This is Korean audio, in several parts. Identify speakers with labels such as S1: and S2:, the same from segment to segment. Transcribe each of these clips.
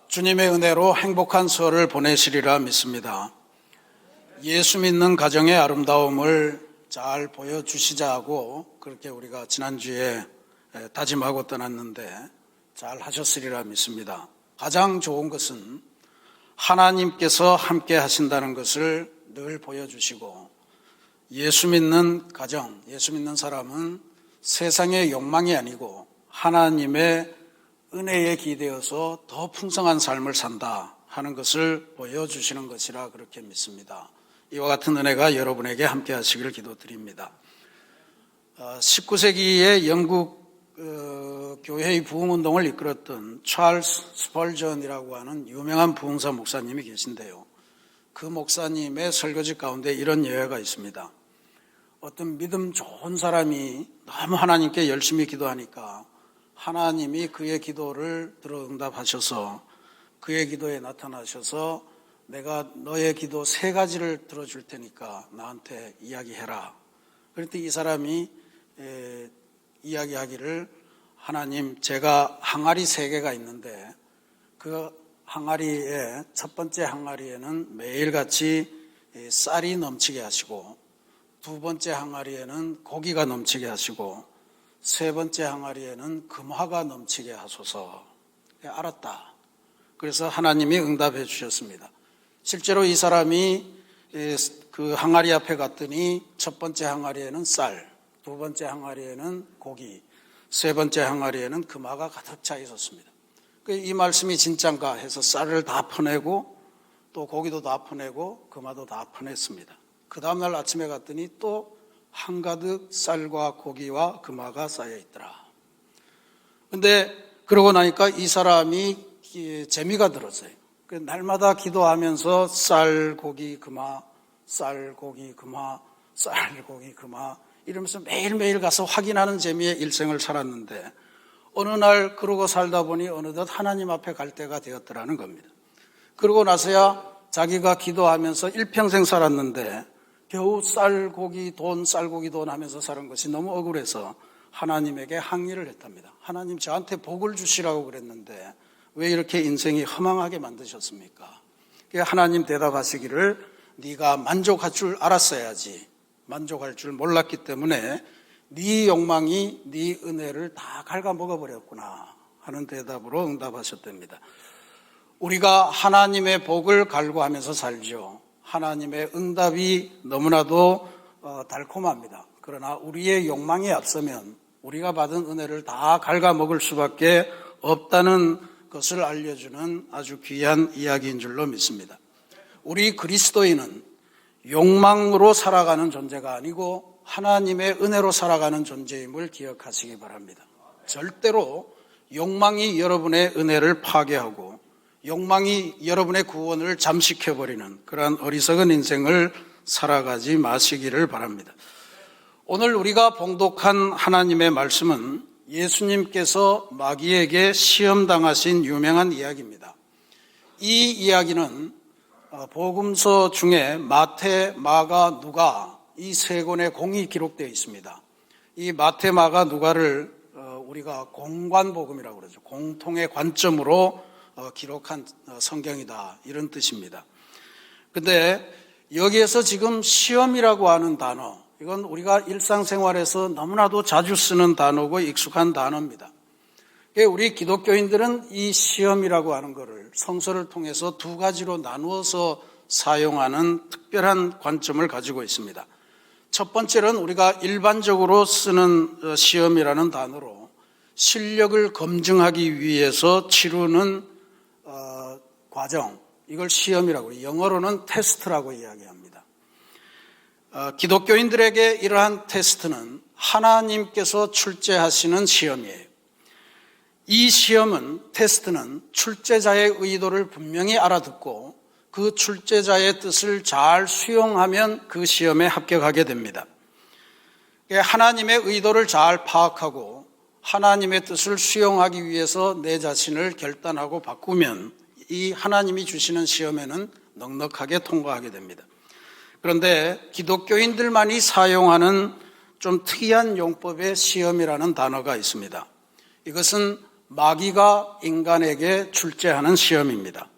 S1: 주님의 은혜로 행복한 설을 보내시리라 믿습니다. 예수 믿는 가정의 아름다움을 잘 보여주시자 하고 그렇게 우리가 지난주에 다짐하고 떠났는데 잘 하셨으리라 믿습니다. 가장 좋은 것은 하나님께서 함께 하신다는 것을 늘 보여주시고, 예수 믿는 가정, 예수 믿는 사람은 세상의 욕망이 아니고 하나님의 은혜에 기대어서 더 풍성한 삶을 산다 하는 것을 보여주시는 것이라 그렇게 믿습니다. 이와 같은 은혜가 여러분에게 함께 하시기를 기도드립니다. 19세기에 영국 교회의 부흥운동을 이끌었던 찰스 스펄전이라고 하는 유명한 부흥사 목사님이 계신데요. 그 목사님의 설교지 가운데 이런 예화가 있습니다. 어떤 믿음 좋은 사람이 너무 하나님께 열심히 기도하니까 하나님이 그의 기도를 들어 응답하셔서 그의 기도에 나타나셔서 내가 너의 기도 3가지를 들어줄 테니까 나한테 이야기해라. 그랬더니 이 사람이 이야기하기를, 하나님, 제가 항아리 3개가 있는데 그 항아리에 첫 번째 항아리에는 매일같이 쌀이 넘치게 하시고, 두 번째 항아리에는 고기가 넘치게 하시고, 세 번째 항아리에는 금화가 넘치게 하소서. 알았다. 그래서 하나님이 응답해 주셨습니다. 실제로 이 사람이 그 항아리 앞에 갔더니 첫 번째 항아리에는 쌀, 두 번째 항아리에는 고기, 세 번째 항아리에는 금화가 가득 차 있었습니다. 이 말씀이 진짠가 해서 쌀을 다 퍼내고 또 고기도 다 퍼내고 금화도 다 퍼냈습니다. 그 다음날 아침에 갔더니 또 한가득 쌀과 고기와 금화가 쌓여 있더라. 근데 그러고 나니까 이 사람이 재미가 들었어요. 날마다 기도하면서 쌀, 고기, 금화, 쌀, 고기, 금화, 쌀, 고기, 금화 이러면서 매일매일 가서 확인하는 재미에 일생을 살았는데, 어느 날 그러고 살다 보니 어느덧 하나님 앞에 갈 때가 되었더라는 겁니다. 그러고 나서야 자기가 기도하면서 일평생 살았는데 겨우 쌀고기 돈 쌀고기 돈 하면서 사는 것이 너무 억울해서 하나님에게 항의를 했답니다. 하나님, 저한테 복을 주시라고 그랬는데 왜 이렇게 인생이 허망하게 만드셨습니까? 하나님 대답하시기를, 네가 만족할 줄 알았어야지 만족할 줄 몰랐기 때문에 네 욕망이 네 은혜를 다 갉아먹어버렸구나 하는 대답으로 응답하셨답니다. 우리가 하나님의 복을 갈구하면서 살죠. 하나님의 응답이 너무나도 달콤합니다. 그러나 우리의 욕망이 앞서면 우리가 받은 은혜를 다 갉아먹을 수밖에 없다는 것을 알려주는 아주 귀한 이야기인 줄로 믿습니다. 우리 그리스도인은 욕망으로 살아가는 존재가 아니고 하나님의 은혜로 살아가는 존재임을 기억하시기 바랍니다. 절대로 욕망이 여러분의 은혜를 파괴하고 욕망이 여러분의 구원을 잠식해버리는 그러한 어리석은 인생을 살아가지 마시기를 바랍니다. 오늘 우리가 봉독한 하나님의 말씀은 예수님께서 마귀에게 시험당하신 유명한 이야기입니다. 이 이야기는 복음서 중에 마태, 마가, 누가 이 3권의 공이 기록되어 있습니다. 이 마태, 마가, 누가를 우리가 공관복음이라고 그러죠. 공통의 관점으로 기록한 성경이다, 이런 뜻입니다. 근데 여기에서 지금 시험이라고 하는 단어, 이건 우리가 일상생활에서 너무나도 자주 쓰는 단어고 익숙한 단어입니다. 우리 기독교인들은 이 시험이라고 하는 것을 성서를 통해서 2가지로 나누어서 사용하는 특별한 관점을 가지고 있습니다. 첫 번째는 우리가 일반적으로 쓰는 시험이라는 단어로 실력을 검증하기 위해서 치르는 과정, 이걸 시험이라고, 영어로는 테스트라고 이야기합니다. 기독교인들에게 이러한 테스트는 하나님께서 출제하시는 시험이에요. 이 시험은, 테스트는 출제자의 의도를 분명히 알아듣고 그 출제자의 뜻을 잘 수용하면 그 시험에 합격하게 됩니다. 하나님의 의도를 잘 파악하고 하나님의 뜻을 수용하기 위해서 내 자신을 결단하고 바꾸면 이 하나님이 주시는 시험에는 넉넉하게 통과하게 됩니다. 그런데 기독교인들만이 사용하는 좀 특이한 용법의 시험이라는 단어가 있습니다. 이것은 마귀가 인간에게 출제하는 시험입니다.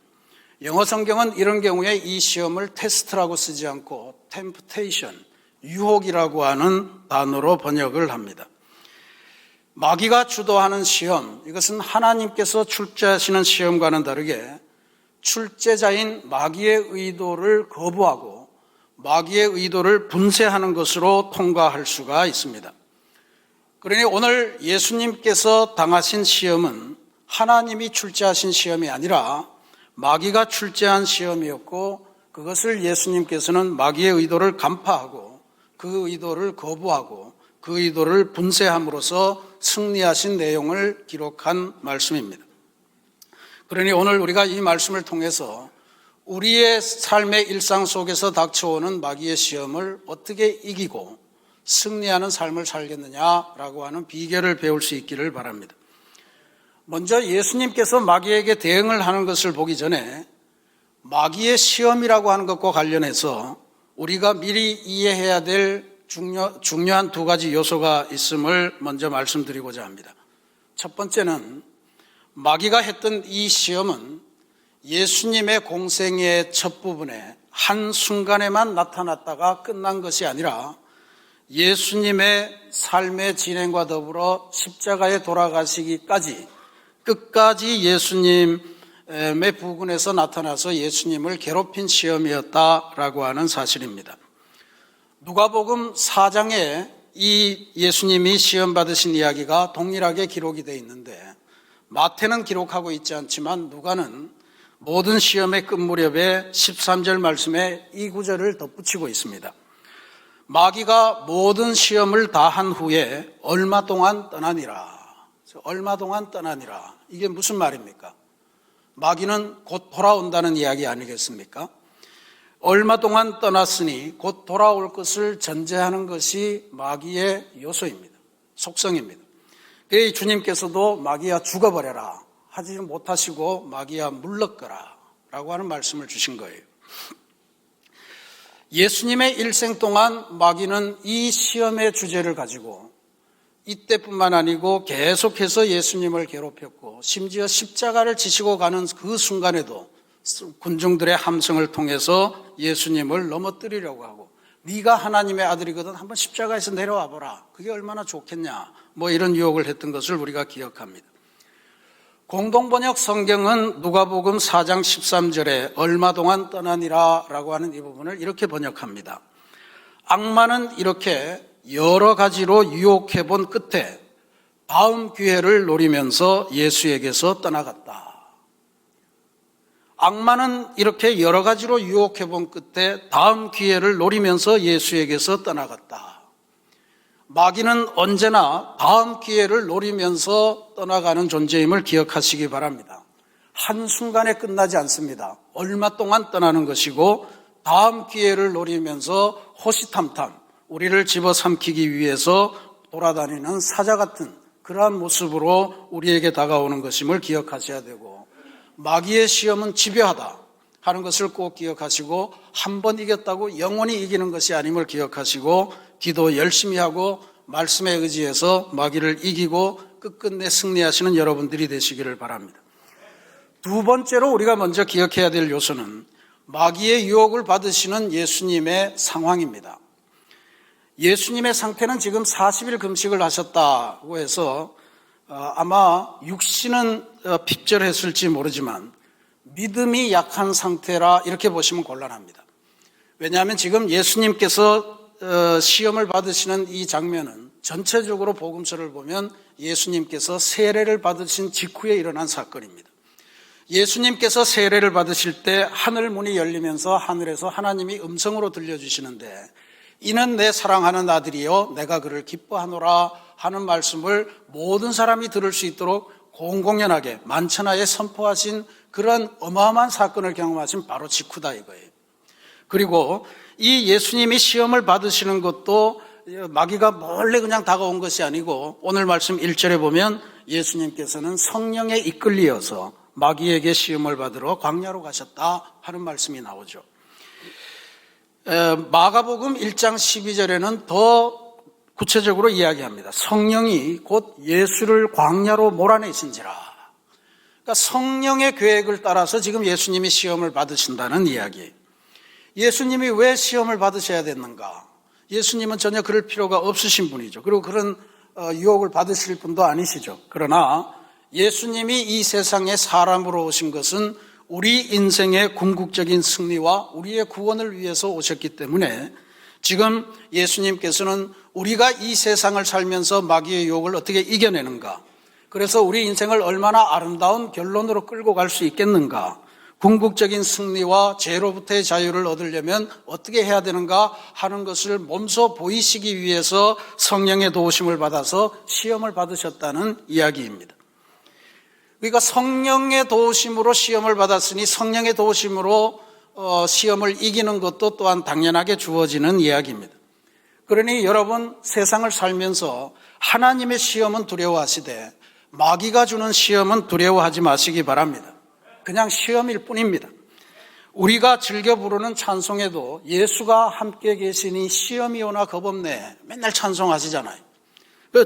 S1: 영어 성경은 이런 경우에 이 시험을 테스트라고 쓰지 않고 temptation, 유혹이라고 하는 단어로 번역을 합니다. 마귀가 주도하는 시험, 이것은 하나님께서 출제하시는 시험과는 다르게 출제자인 마귀의 의도를 거부하고 마귀의 의도를 분쇄하는 것으로 통과할 수가 있습니다. 그러니 오늘 예수님께서 당하신 시험은 하나님이 출제하신 시험이 아니라 마귀가 출제한 시험이었고, 그것을 예수님께서는 마귀의 의도를 간파하고 그 의도를 거부하고 그 의도를 분쇄함으로써 승리하신 내용을 기록한 말씀입니다. 그러니 오늘 우리가 이 말씀을 통해서 우리의 삶의 일상 속에서 닥쳐오는 마귀의 시험을 어떻게 이기고 승리하는 삶을 살겠느냐라고 하는 비결을 배울 수 있기를 바랍니다. 먼저 예수님께서 마귀에게 대응을 하는 것을 보기 전에 마귀의 시험이라고 하는 것과 관련해서 우리가 미리 이해해야 될 중요한 두 가지 요소가 있음을 먼저 말씀드리고자 합니다. 첫 번째는 마귀가 했던 이 시험은 예수님의 공생의 첫 부분에 한순간에만 나타났다가 끝난 것이 아니라 예수님의 삶의 진행과 더불어 십자가에 돌아가시기까지 끝까지 예수님의 부근에서 나타나서 예수님을 괴롭힌 시험이었다라고 하는 사실입니다. 누가복음 4장에 이 예수님이 시험 받으신 이야기가 동일하게 기록이 되어 있는데 마태는 기록하고 있지 않지만 누가는 모든 시험의 끝 무렵에 13절 말씀에 이 구절을 덧붙이고 있습니다. 마귀가 모든 시험을 다 한 후에 얼마 동안 떠나니라. 얼마 동안 떠나니라. 이게 무슨 말입니까? 마귀는 곧 돌아온다는 이야기 아니겠습니까? 얼마 동안 떠났으니 곧 돌아올 것을 전제하는 것이 마귀의 요소입니다. 속성입니다. 그래서 주님께서도 마귀야 죽어버려라 하지 못하시고 마귀야 물러거라 라고 하는 말씀을 주신 거예요. 예수님의 일생 동안 마귀는 이 시험의 주제를 가지고 이때뿐만 아니고 계속해서 예수님을 괴롭혔고 심지어 십자가를 지시고 가는 그 순간에도 군중들의 함성을 통해서 예수님을 넘어뜨리려고 하고 네가 하나님의 아들이거든 한번 십자가에서 내려와 보라. 그게 얼마나 좋겠냐. 뭐 이런 유혹을 했던 것을 우리가 기억합니다. 공동번역 성경은 누가복음 4장 13절에 얼마 동안 떠나니라 라고 하는 이 부분을 이렇게 번역합니다. 악마는 이렇게 여러 가지로 유혹해 본 끝에 다음 기회를 노리면서 예수에게서 떠나갔다. 악마는 이렇게 여러 가지로 유혹해 본 끝에 다음 기회를 노리면서 예수에게서 떠나갔다. 마귀는 언제나 다음 기회를 노리면서 떠나가는 존재임을 기억하시기 바랍니다. 한순간에 끝나지 않습니다. 얼마 동안 떠나는 것이고 다음 기회를 노리면서 호시탐탐 우리를 집어삼키기 위해서 돌아다니는 사자 같은 그러한 모습으로 우리에게 다가오는 것임을 기억하셔야 되고 마귀의 시험은 집요하다 하는 것을 꼭 기억하시고 한 번 이겼다고 영원히 이기는 것이 아님을 기억하시고 기도 열심히 하고 말씀에 의지해서 마귀를 이기고 끝끝내 승리하시는 여러분들이 되시기를 바랍니다. 두 번째로 우리가 먼저 기억해야 될 요소는 마귀의 유혹을 받으시는 예수님의 상황입니다. 예수님의 상태는 지금 40일 금식을 하셨다고 해서 아마 육신은 핍절했을지 모르지만 믿음이 약한 상태라 이렇게 보시면 곤란합니다. 왜냐하면 지금 예수님께서 시험을 받으시는 이 장면은 전체적으로 복음서를 보면 예수님께서 세례를 받으신 직후에 일어난 사건입니다. 예수님께서 세례를 받으실 때 하늘 문이 열리면서 하늘에서 하나님이 음성으로 들려주시는데 이는 내 사랑하는 아들이요 내가 그를 기뻐하노라 하는 말씀을 모든 사람이 들을 수 있도록 공공연하게 만천하에 선포하신 그런 어마어마한 사건을 경험하신 바로 직후다 이거예요. 그리고 이 예수님이 시험을 받으시는 것도 마귀가 몰래 그냥 다가온 것이 아니고 오늘 말씀 1절에 보면 예수님께서는 성령에 이끌리어서 마귀에게 시험을 받으러 광야로 가셨다 하는 말씀이 나오죠. 마가복음 1장 12절에는 더 구체적으로 이야기합니다. 성령이 곧 예수를 광야로 몰아내신지라. 그러니까 성령의 계획을 따라서 지금 예수님이 시험을 받으신다는 이야기예요. 예수님이 왜 시험을 받으셔야 됐는가? 예수님은 전혀 그럴 필요가 없으신 분이죠. 그리고 그런 유혹을 받으실 분도 아니시죠. 그러나 예수님이 이 세상에 사람으로 오신 것은 우리 인생의 궁극적인 승리와 우리의 구원을 위해서 오셨기 때문에 지금 예수님께서는 우리가 이 세상을 살면서 마귀의 유혹을 어떻게 이겨내는가, 그래서 우리 인생을 얼마나 아름다운 결론으로 끌고 갈 수 있겠는가, 궁극적인 승리와 죄로부터의 자유를 얻으려면 어떻게 해야 되는가 하는 것을 몸소 보이시기 위해서 성령의 도우심을 받아서 시험을 받으셨다는 이야기입니다. 그러니까 성령의 도우심으로 시험을 받았으니 성령의 도우심으로 시험을 이기는 것도 또한 당연하게 주어지는 이야기입니다. 그러니 여러분, 세상을 살면서 하나님의 시험은 두려워하시되 마귀가 주는 시험은 두려워하지 마시기 바랍니다. 그냥 시험일 뿐입니다. 우리가 즐겨 부르는 찬송에도 예수가 함께 계시니 시험이 오나 겁없네 맨날 찬송하시잖아요.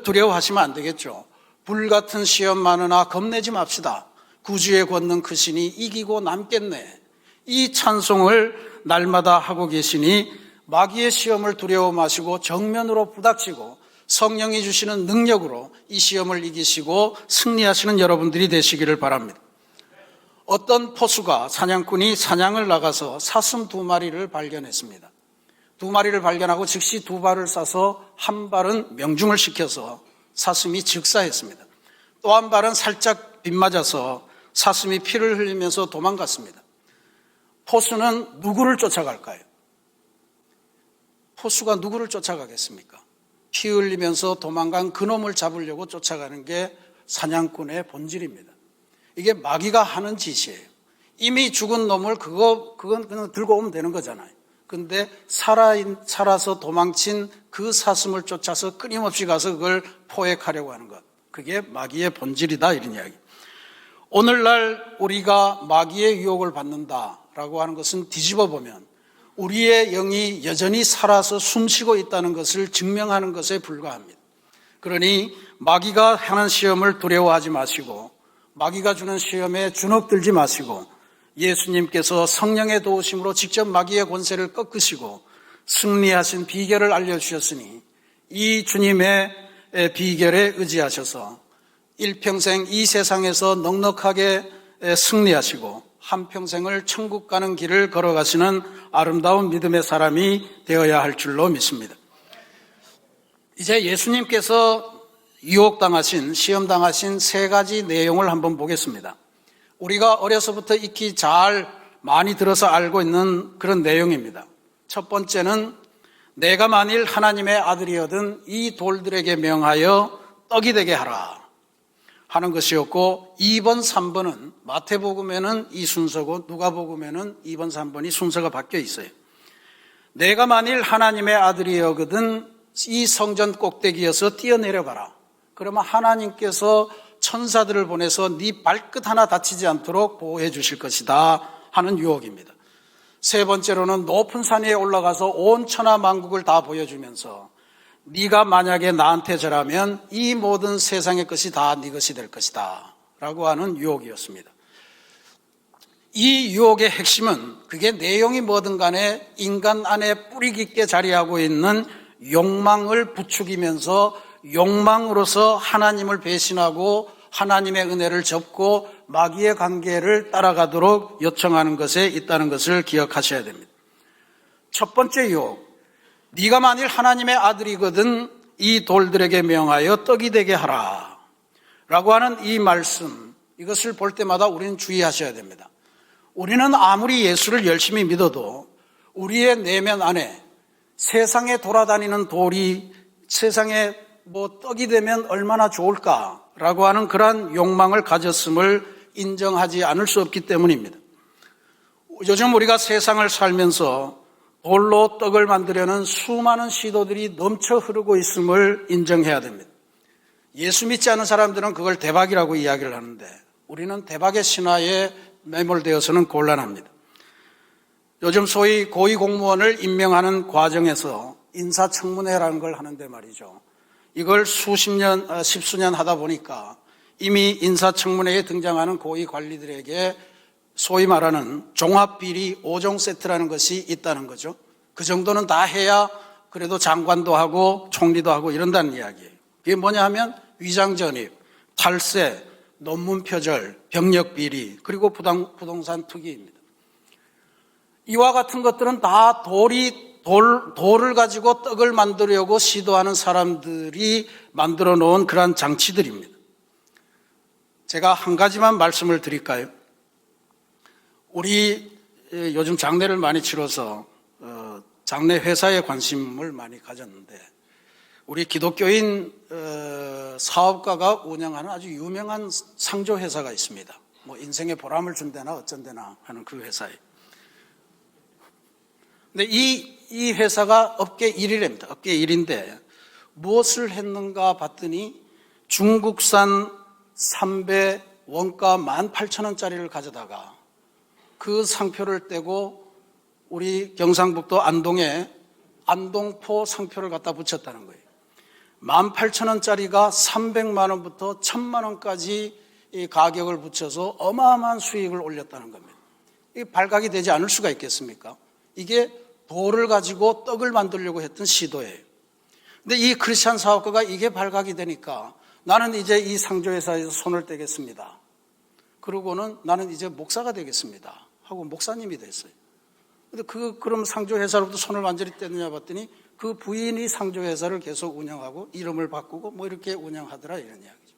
S1: 두려워하시면 안 되겠죠. 불같은 시험 많으나 겁내지 맙시다. 구주의 권능 크시니 이기고 남겠네. 이 찬송을 날마다 하고 계시니 마귀의 시험을 두려워 마시고 정면으로 부닥치고 성령이 주시는 능력으로 이 시험을 이기시고 승리하시는 여러분들이 되시기를 바랍니다. 어떤 포수가, 사냥꾼이 사냥을 나가서 사슴 2마리를 발견했습니다. 2마리를 발견하고 즉시 2발을 쏴서 한 발은 명중을 시켜서 사슴이 즉사했습니다. 또 한 발은 살짝 빗맞아서 사슴이 피를 흘리면서 도망갔습니다. 포수는 누구를 쫓아갈까요? 포수가 누구를 쫓아가겠습니까? 피 흘리면서 도망간 그놈을 잡으려고 쫓아가는 게 사냥꾼의 본질입니다. 이게 마귀가 하는 짓이에요. 이미 죽은 놈을 그건 그냥 들고 오면 되는 거잖아요. 근데 살아서 도망친 그 사슴을 쫓아서 끊임없이 가서 그걸 포획하려고 하는 것. 그게 마귀의 본질이다, 이런 이야기. 오늘날 우리가 마귀의 유혹을 받는다라고 하는 것은 뒤집어 보면 우리의 영이 여전히 살아서 숨쉬고 있다는 것을 증명하는 것에 불과합니다. 그러니 마귀가 하는 시험을 두려워하지 마시고 마귀가 주는 시험에 주눅들지 마시고 예수님께서 성령의 도우심으로 직접 마귀의 권세를 꺾으시고 승리하신 비결을 알려주셨으니 이 주님의 비결에 의지하셔서 일평생 이 세상에서 넉넉하게 승리하시고 한평생을 천국 가는 길을 걸어가시는 아름다운 믿음의 사람이 되어야 할 줄로 믿습니다. 이제 예수님께서 유혹당하신, 시험당하신 3가지 내용을 한번 보겠습니다. 우리가 어려서부터 익히 잘 많이 들어서 알고 있는 그런 내용입니다. 첫 번째는 내가 만일 하나님의 아들이거든 이 돌들에게 명하여 떡이 되게 하라 하는 것이었고, 2번, 3번은 마태복음에는 이 순서고 누가복음에는 2번, 3번이 순서가 바뀌어 있어요. 내가 만일 하나님의 아들이거든 이 성전 꼭대기에서 뛰어내려가라. 그러면 하나님께서 천사들을 보내서 네 발끝 하나 다치지 않도록 보호해 주실 것이다 하는 유혹입니다. 3번째로는 높은 산 위에 올라가서 온 천하 만국을 다 보여주면서 네가 만약에 나한테 절하면 이 모든 세상의 것이 다 네 것이 될 것이다 라고 하는 유혹이었습니다. 이 유혹의 핵심은 그게 내용이 뭐든 간에 인간 안에 뿌리 깊게 자리하고 있는 욕망을 부추기면서 욕망으로서 하나님을 배신하고 하나님의 은혜를 접고 마귀의 관계를 따라가도록 요청하는 것에 있다는 것을 기억하셔야 됩니다. 첫 번째 유혹, 네가 만일 하나님의 아들이거든 이 돌들에게 명하여 떡이 되게 하라 라고 하는 이 말씀, 이것을 볼 때마다 우리는 주의하셔야 됩니다. 우리는 아무리 예수를 열심히 믿어도 우리의 내면 안에 세상에 돌아다니는 돌이 세상에 떡이 되면 얼마나 좋을까라고 하는 그러한 욕망을 가졌음을 인정하지 않을 수 없기 때문입니다. 요즘 우리가 세상을 살면서 돌로 떡을 만들려는 수많은 시도들이 넘쳐 흐르고 있음을 인정해야 됩니다. 예수 믿지 않는 사람들은 그걸 대박이라고 이야기를 하는데 우리는 대박의 신화에 매몰되어서는 곤란합니다. 요즘 소위 고위공무원을 임명하는 과정에서 인사청문회라는 걸 하는데 말이죠. 이걸 십수년 하다 보니까 이미 인사청문회에 등장하는 고위 관리들에게 소위 말하는 종합비리 5종 세트라는 것이 있다는 거죠. 그 정도는 다 해야 그래도 장관도 하고 총리도 하고 이런다는 이야기예요. 그게 뭐냐 하면 위장전입, 탈세, 논문 표절, 병력비리, 그리고 부동산 투기입니다. 이와 같은 것들은 다 돌을 가지고 떡을 만들려고 시도하는 사람들이 만들어 놓은 그러한 장치들입니다. 제가 한 가지만 말씀을 드릴까요? 우리 요즘 장례를 많이 치러서 장례 회사에 관심을 많이 가졌는데, 우리 기독교인 사업가가 운영하는 아주 유명한 상조 회사가 있습니다. 뭐 인생에 보람을 준다나 어쩐다나 하는 그 회사에. 근데 이 회사가 업계 1위랍니다. 업계 1위인데 무엇을 했는가 봤더니 중국산 삼배 원가 18,000원짜리를 가져다가 그 상표를 떼고 우리 경상북도 안동에 안동포 상표를 갖다 붙였다는 거예요. 18,000원짜리가 300만 원부터 1,000만 원까지 이 가격을 붙여서 어마어마한 수익을 올렸다는 겁니다. 이게 발각이 되지 않을 수가 있겠습니까? 이게 돌을 가지고 떡을 만들려고 했던 시도예요. 근데 이 크리스찬 사업가가 이게 발각이 되니까 나는 이제 이 상조회사에서 손을 떼겠습니다. 그러고는 나는 이제 목사가 되겠습니다 하고 목사님이 됐어요. 근데 그럼 상조회사로부터 손을 완전히 떼느냐 봤더니 그 부인이 상조회사를 계속 운영하고 이름을 바꾸고 뭐 이렇게 운영하더라, 이런 이야기죠.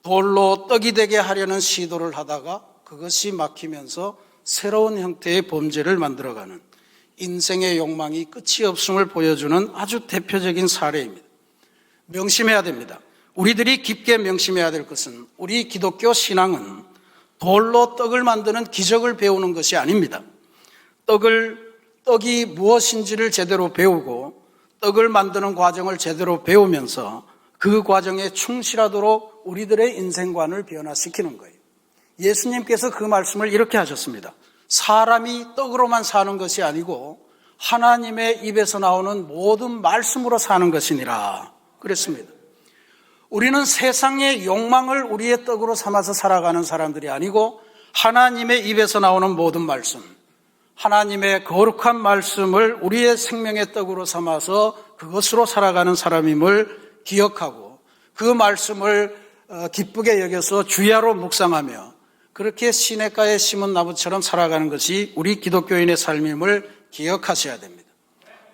S1: 돌로 떡이 되게 하려는 시도를 하다가 그것이 막히면서 새로운 형태의 범죄를 만들어가는 인생의 욕망이 끝이 없음을 보여주는 아주 대표적인 사례입니다. 명심해야 됩니다. 우리들이 깊게 명심해야 될 것은 우리 기독교 신앙은 돌로 떡을 만드는 기적을 배우는 것이 아닙니다. 떡이 무엇인지를 제대로 배우고 떡을 만드는 과정을 제대로 배우면서 그 과정에 충실하도록 우리들의 인생관을 변화시키는 거예요. 예수님께서 그 말씀을 이렇게 하셨습니다. 사람이 떡으로만 사는 것이 아니고 하나님의 입에서 나오는 모든 말씀으로 사는 것이니라 그랬습니다. 우리는 세상의 욕망을 우리의 떡으로 삼아서 살아가는 사람들이 아니고 하나님의 입에서 나오는 모든 말씀, 하나님의 거룩한 말씀을 우리의 생명의 떡으로 삼아서 그것으로 살아가는 사람임을 기억하고 그 말씀을 기쁘게 여겨서 주야로 묵상하며 그렇게 시냇가에 심은 나무처럼 살아가는 것이 우리 기독교인의 삶임을 기억하셔야 됩니다.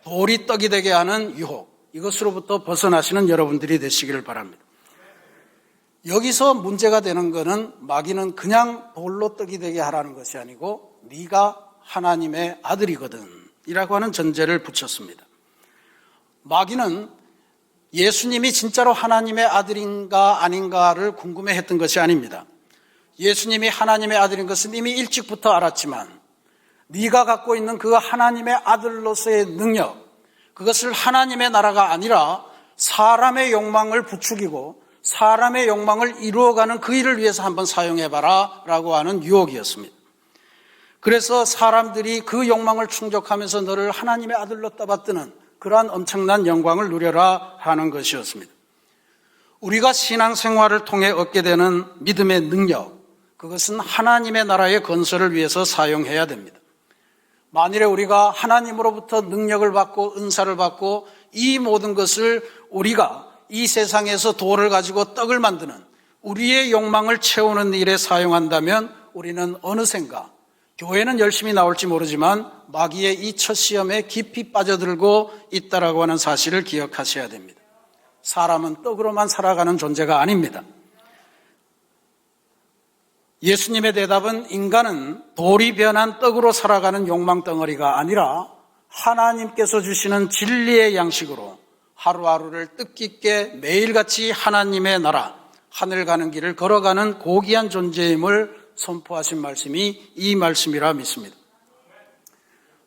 S1: 돌이 떡이 되게 하는 유혹, 이것으로부터 벗어나시는 여러분들이 되시기를 바랍니다. 여기서 문제가 되는 것은 마귀는 그냥 돌로 떡이 되게 하라는 것이 아니고 네가 하나님의 아들이거든 이라고 하는 전제를 붙였습니다. 마귀는 예수님이 진짜로 하나님의 아들인가 아닌가를 궁금해했던 것이 아닙니다. 예수님이 하나님의 아들인 것은 이미 일찍부터 알았지만 네가 갖고 있는 그 하나님의 아들로서의 능력, 그것을 하나님의 나라가 아니라 사람의 욕망을 부추기고 사람의 욕망을 이루어가는 그 일을 위해서 한번 사용해봐라 라고 하는 유혹이었습니다. 그래서 사람들이 그 욕망을 충족하면서 너를 하나님의 아들로 떠받드는 그러한 엄청난 영광을 누려라 하는 것이었습니다. 우리가 신앙생활을 통해 얻게 되는 믿음의 능력, 그것은 하나님의 나라의 건설을 위해서 사용해야 됩니다. 만일에 우리가 하나님으로부터 능력을 받고 은사를 받고 이 모든 것을 우리가 이 세상에서 돌을 가지고 떡을 만드는 우리의 욕망을 채우는 일에 사용한다면 우리는 어느샌가 교회는 열심히 나올지 모르지만 마귀의 이 첫 시험에 깊이 빠져들고 있다라고 하는 사실을 기억하셔야 됩니다. 사람은 떡으로만 살아가는 존재가 아닙니다. 예수님의 대답은 인간은 돌이 변한 떡으로 살아가는 욕망 덩어리가 아니라 하나님께서 주시는 진리의 양식으로 하루하루를 뜻깊게 매일같이 하나님의 나라, 하늘 가는 길을 걸어가는 고귀한 존재임을 선포하신 말씀이 이 말씀이라 믿습니다.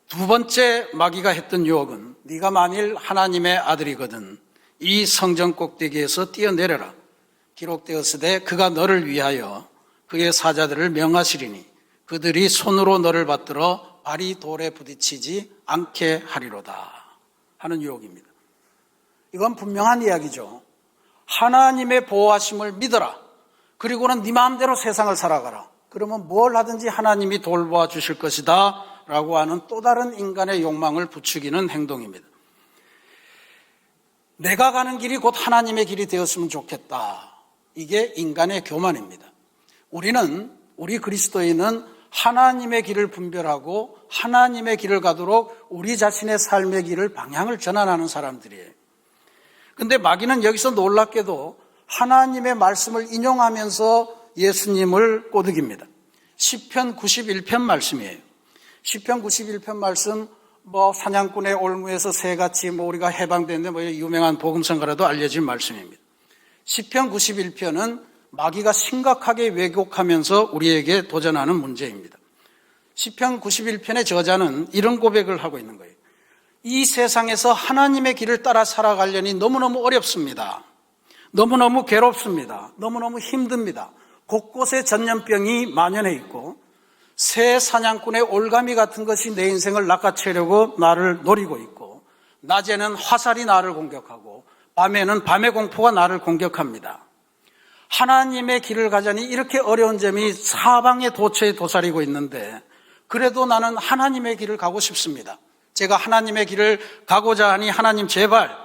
S1: 두 번째 마귀가 했던 유혹은 네가 만일 하나님의 아들이거든 이 성전 꼭대기에서 뛰어내려라. 기록되었으되 그가 너를 위하여 그의 사자들을 명하시리니 그들이 손으로 너를 받들어 발이 돌에 부딪히지 않게 하리로다 하는 유혹입니다. 이건 분명한 이야기죠. 하나님의 보호하심을 믿어라. 그리고는 네 마음대로 세상을 살아가라. 그러면 뭘 하든지 하나님이 돌보아 주실 것이다 라고 하는 또 다른 인간의 욕망을 부추기는 행동입니다. 내가 가는 길이 곧 하나님의 길이 되었으면 좋겠다. 이게 인간의 교만입니다. 우리 그리스도인은 하나님의 길을 분별하고 하나님의 길을 가도록 우리 자신의 삶의 길을 방향을 전환하는 사람들이에요. 근데 마귀는 여기서 놀랍게도 하나님의 말씀을 인용하면서 예수님을 꼬드깁니다. 시편 91편 말씀이에요. 시편 91편 말씀 사냥꾼의 올무에서 새같이 우리가 해방됐는데 유명한 복음성가라도 알려진 말씀입니다. 시편 91편은 마귀가 심각하게 왜곡하면서 우리에게 도전하는 문제입니다. 시편 91편의 저자는 이런 고백을 하고 있는 거예요. 이 세상에서 하나님의 길을 따라 살아가려니 너무너무 어렵습니다. 너무너무 괴롭습니다. 너무너무 힘듭니다. 곳곳에 전염병이 만연해 있고 새 사냥꾼의 올가미 같은 것이 내 인생을 낚아채려고 나를 노리고 있고 낮에는 화살이 나를 공격하고 밤에는 밤의 공포가 나를 공격합니다. 하나님의 길을 가자니 이렇게 어려운 점이 사방의 도처에 도사리고 있는데 그래도 나는 하나님의 길을 가고 싶습니다. 제가 하나님의 길을 가고자 하니 하나님 제발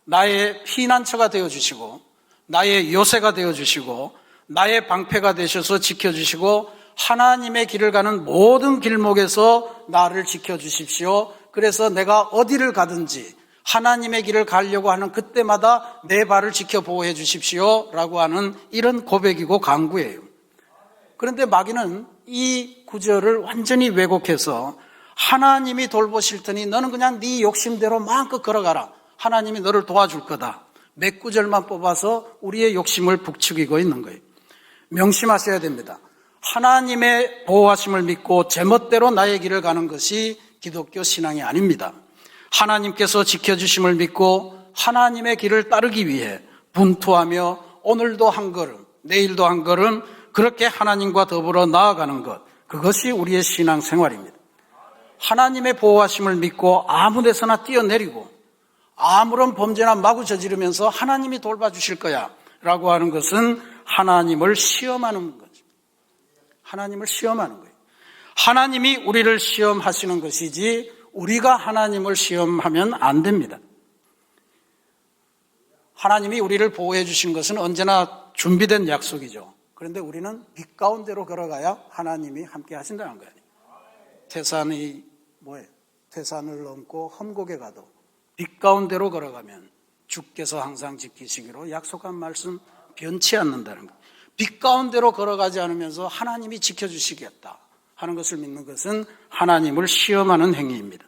S1: 나의 피난처가 되어주시고 나의 요새가 되어주시고 나의 방패가 되셔서 지켜주시고 하나님의 길을 가는 모든 길목에서 나를 지켜주십시오. 그래서 내가 어디를 가든지 하나님의 길을 가려고 하는 그때마다 내 발을 지켜 보호해 주십시오 라고 하는 이런 고백이고 간구예요. 그런데 마귀는 이 구절을 완전히 왜곡해서 하나님이 돌보실 테니 너는 그냥 네 욕심대로 마음껏 걸어가라. 하나님이 너를 도와줄 거다. 몇 구절만 뽑아서 우리의 욕심을 북추기고 있는 거예요. 명심하셔야 됩니다. 하나님의 보호하심을 믿고 제멋대로 나의 길을 가는 것이 기독교 신앙이 아닙니다. 하나님께서 지켜주심을 믿고 하나님의 길을 따르기 위해 분투하며 오늘도 한 걸음, 내일도 한 걸음 그렇게 하나님과 더불어 나아가는 것, 그것이 우리의 신앙생활입니다. 하나님의 보호하심을 믿고 아무 데서나 뛰어내리고 아무런 범죄나 마구 저지르면서 하나님이 돌봐주실 거야 라고 하는 것은 하나님을 시험하는 거죠. 하나님을 시험하는 거예요. 하나님이 우리를 시험하시는 것이지 우리가 하나님을 시험하면 안 됩니다. 하나님이 우리를 보호해 주신 것은 언제나 준비된 약속이죠. 그런데 우리는 빛 가운데로 걸어가야 하나님이 함께 하신다는 거예요. 태산을 넘고 험곡에 가도 빛 가운데로 걸어가면 주께서 항상 지키시기로 약속한 말씀 변치 않는다는 거예요. 빛 가운데로 걸어가지 않으면서 하나님이 지켜주시겠다 하는 것을 믿는 것은 하나님을 시험하는 행위입니다.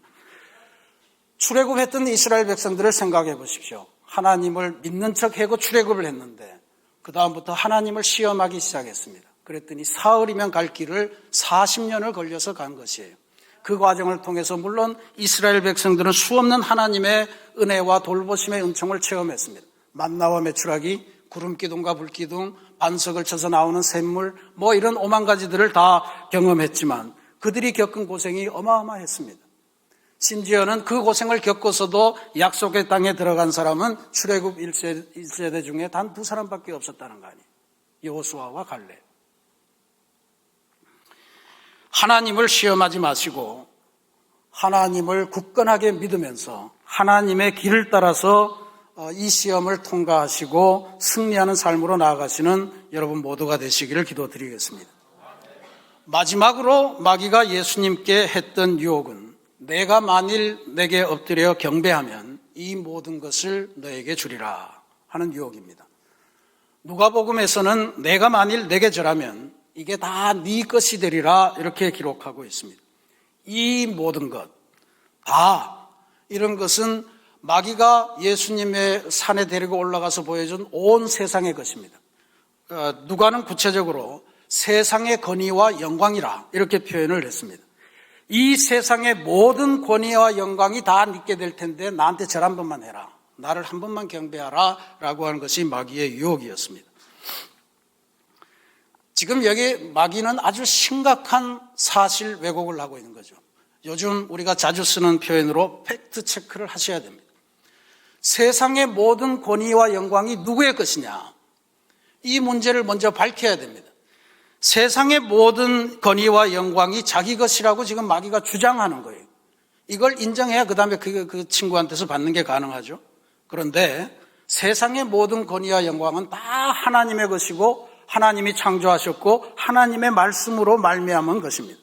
S1: 출애굽했던 이스라엘 백성들을 생각해 보십시오. 하나님을 믿는 척하고 출애굽을 했는데 그 다음부터 하나님을 시험하기 시작했습니다. 그랬더니 사흘이면 갈 길을 40년을 걸려서 간 것이에요. 그 과정을 통해서 물론 이스라엘 백성들은 수없는 하나님의 은혜와 돌보심의 은총을 체험했습니다. 만나와 메추라기, 구름기둥과 불기둥, 반석을 쳐서 나오는 샘물, 이런 오만 가지들을 다 경험했지만 그들이 겪은 고생이 어마어마했습니다. 심지어는 그 고생을 겪고서도 약속의 땅에 들어간 사람은 출애굽 1세대 중에 단 2사람밖에 없었다는 거 아니에요. 여호수아와 갈렙. 하나님을 시험하지 마시고 하나님을 굳건하게 믿으면서 하나님의 길을 따라서 이 시험을 통과하시고 승리하는 삶으로 나아가시는 여러분 모두가 되시기를 기도드리겠습니다. 마지막으로 마귀가 예수님께 했던 유혹은 내가 만일 내게 엎드려 경배하면 이 모든 것을 너에게 주리라 하는 유혹입니다. 누가복음에서는 내가 만일 내게 절하면 이게 다 네 것이 되리라 이렇게 기록하고 있습니다. 이 모든 것, 다 이런 것은 마귀가 예수님의 산에 데리고 올라가서 보여준 온 세상의 것입니다. 누가는 구체적으로 세상의 권위와 영광이라 이렇게 표현을 했습니다. 이 세상의 모든 권위와 영광이 다 네게 될 텐데 나한테 절 한 번만 해라. 나를 한 번만 경배하라 라고 하는 것이 마귀의 유혹이었습니다. 지금 여기 마귀는 아주 심각한 사실 왜곡을 하고 있는 거죠. 요즘 우리가 자주 쓰는 표현으로 팩트 체크를 하셔야 됩니다. 세상의 모든 권위와 영광이 누구의 것이냐? 이 문제를 먼저 밝혀야 됩니다. 세상의 모든 권위와 영광이 자기 것이라고 지금 마귀가 주장하는 거예요. 이걸 인정해야 그 다음에 그 친구한테서 받는 게 가능하죠. 그런데 세상의 모든 권위와 영광은 다 하나님의 것이고 하나님이 창조하셨고 하나님의 말씀으로 말미암은 것입니다.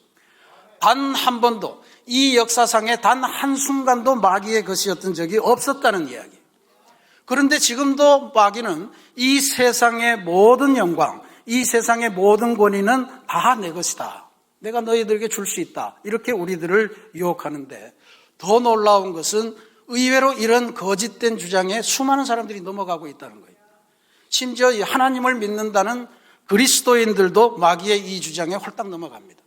S1: 단 한 번도 이 역사상에 단 한순간도 마귀의 것이었던 적이 없었다는 이야기. 그런데 지금도 마귀는 이 세상의 모든 영광, 이 세상의 모든 권위는 다 내 것이다. 내가 너희들에게 줄 수 있다. 이렇게 우리들을 유혹하는데 더 놀라운 것은 의외로 이런 거짓된 주장에 수많은 사람들이 넘어가고 있다는 거예요. 심지어 하나님을 믿는다는 그리스도인들도 마귀의 이 주장에 홀딱 넘어갑니다.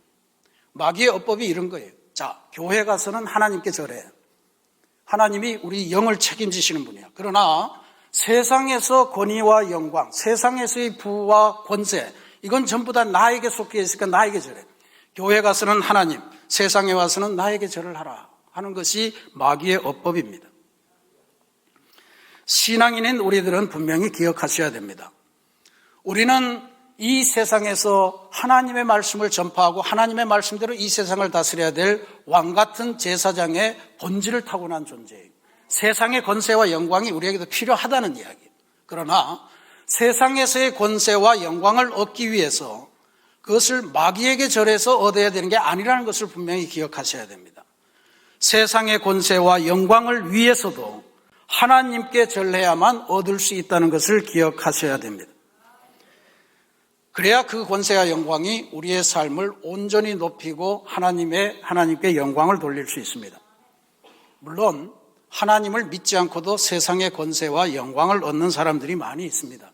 S1: 마귀의 어법이 이런 거예요. 자, 교회 가서는 하나님께 절해. 하나님이 우리 영을 책임지시는 분이야. 그러나 세상에서 권위와 영광, 세상에서의 부와 권세, 이건 전부 다 나에게 속해 있으니까 나에게 절해. 교회 가서는 하나님, 세상에 와서는 나에게 절을 하라 하는 것이 마귀의 어법입니다. 신앙인인 우리들은 분명히 기억하셔야 됩니다. 우리는 이 세상에서 하나님의 말씀을 전파하고 하나님의 말씀대로 이 세상을 다스려야 될 왕같은 제사장의 본질을 타고난 존재예요. 세상의 권세와 영광이 우리에게도 필요하다는 이야기. 그러나 세상에서의 권세와 영광을 얻기 위해서 그것을 마귀에게 절해서 얻어야 되는 게 아니라는 것을 분명히 기억하셔야 됩니다. 세상의 권세와 영광을 위해서도 하나님께 절해야만 얻을 수 있다는 것을 기억하셔야 됩니다. 그래야 그 권세와 영광이 우리의 삶을 온전히 높이고 하나님께 영광을 돌릴 수 있습니다. 물론 하나님을 믿지 않고도 세상의 권세와 영광을 얻는 사람들이 많이 있습니다.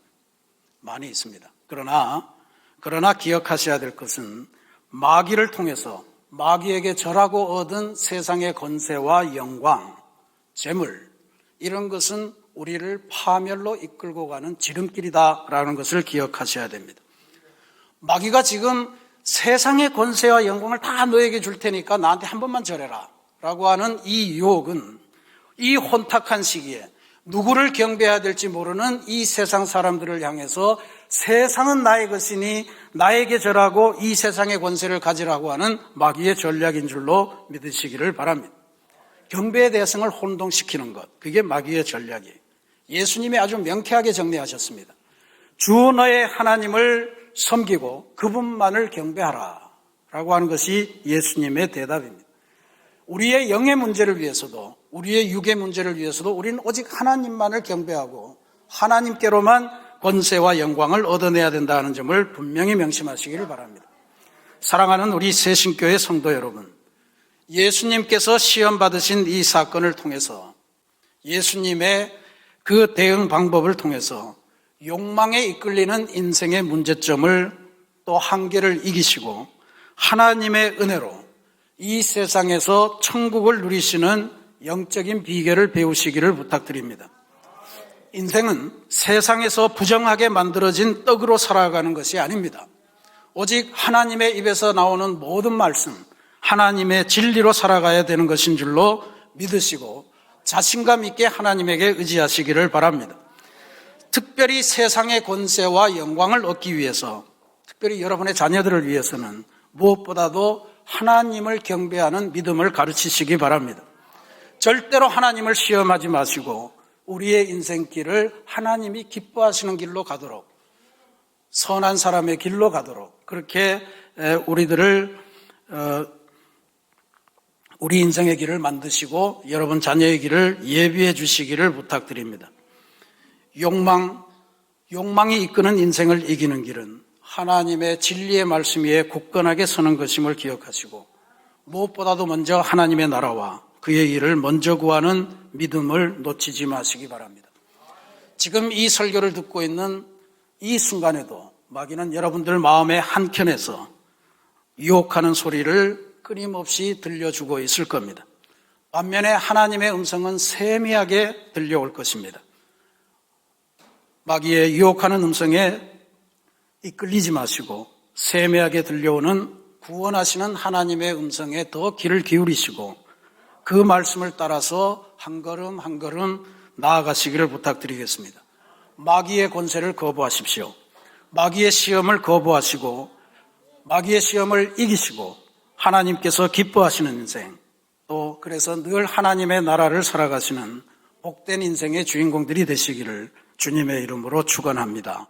S1: 많이 있습니다. 그러나 기억하셔야 될 것은 마귀를 통해서 마귀에게 절하고 얻은 세상의 권세와 영광, 재물, 이런 것은 우리를 파멸로 이끌고 가는 지름길이다라는 것을 기억하셔야 됩니다. 마귀가 지금 세상의 권세와 영광을 다 너에게 줄 테니까 나한테 한 번만 절해라 라고 하는 이 유혹은 이 혼탁한 시기에 누구를 경배해야 될지 모르는 이 세상 사람들을 향해서 세상은 나의 것이니 나에게 절하고 이 세상의 권세를 가지라고 하는 마귀의 전략인 줄로 믿으시기를 바랍니다. 경배의 대상을 혼동시키는 것, 그게 마귀의 전략이에요. 예수님이 아주 명쾌하게 정리하셨습니다. 주 너의 하나님을 섬기고 그분만을 경배하라 라고 하는 것이 예수님의 대답입니다. 우리의 영의 문제를 위해서도 우리의 육의 문제를 위해서도 우리는 오직 하나님만을 경배하고 하나님께로만 권세와 영광을 얻어내야 된다는 점을 분명히 명심하시기를 바랍니다. 사랑하는 우리 새신교회 성도 여러분, 예수님께서 시험 받으신 이 사건을 통해서 예수님의 그 대응 방법을 통해서 욕망에 이끌리는 인생의 문제점을 또 한계를 이기시고 하나님의 은혜로 이 세상에서 천국을 누리시는 영적인 비결을 배우시기를 부탁드립니다. 인생은 세상에서 부정하게 만들어진 떡으로 살아가는 것이 아닙니다. 오직 하나님의 입에서 나오는 모든 말씀, 하나님의 진리로 살아가야 되는 것인 줄로 믿으시고 자신감 있게 하나님에게 의지하시기를 바랍니다. 특별히 세상의 권세와 영광을 얻기 위해서, 특별히 여러분의 자녀들을 위해서는 무엇보다도 하나님을 경배하는 믿음을 가르치시기 바랍니다. 절대로 하나님을 시험하지 마시고 우리의 인생길을 하나님이 기뻐하시는 길로 가도록, 선한 사람의 길로 가도록 그렇게 우리 인생의 길을 만드시고 여러분 자녀의 길을 예비해 주시기를 부탁드립니다. 욕망이 이끄는 인생을 이기는 길은 하나님의 진리의 말씀 위에 굳건하게 서는 것임을 기억하시고 무엇보다도 먼저 하나님의 나라와 그의 일을 먼저 구하는 믿음을 놓치지 마시기 바랍니다. 지금 이 설교를 듣고 있는 이 순간에도 마귀는 여러분들 마음의 한켠에서 유혹하는 소리를 끊임없이 들려주고 있을 겁니다. 반면에 하나님의 음성은 세미하게 들려올 것입니다. 마귀의 유혹하는 음성에 이끌리지 마시고 세미하게 들려오는 구원하시는 하나님의 음성에 더 귀를 기울이시고 그 말씀을 따라서 한 걸음 한 걸음 나아가시기를 부탁드리겠습니다. 마귀의 권세를 거부하십시오. 마귀의 시험을 거부하시고 마귀의 시험을 이기시고 하나님께서 기뻐하시는 인생, 또 그래서 늘 하나님의 나라를 살아가시는 복된 인생의 주인공들이 되시기를 주님의 이름으로 축원합니다.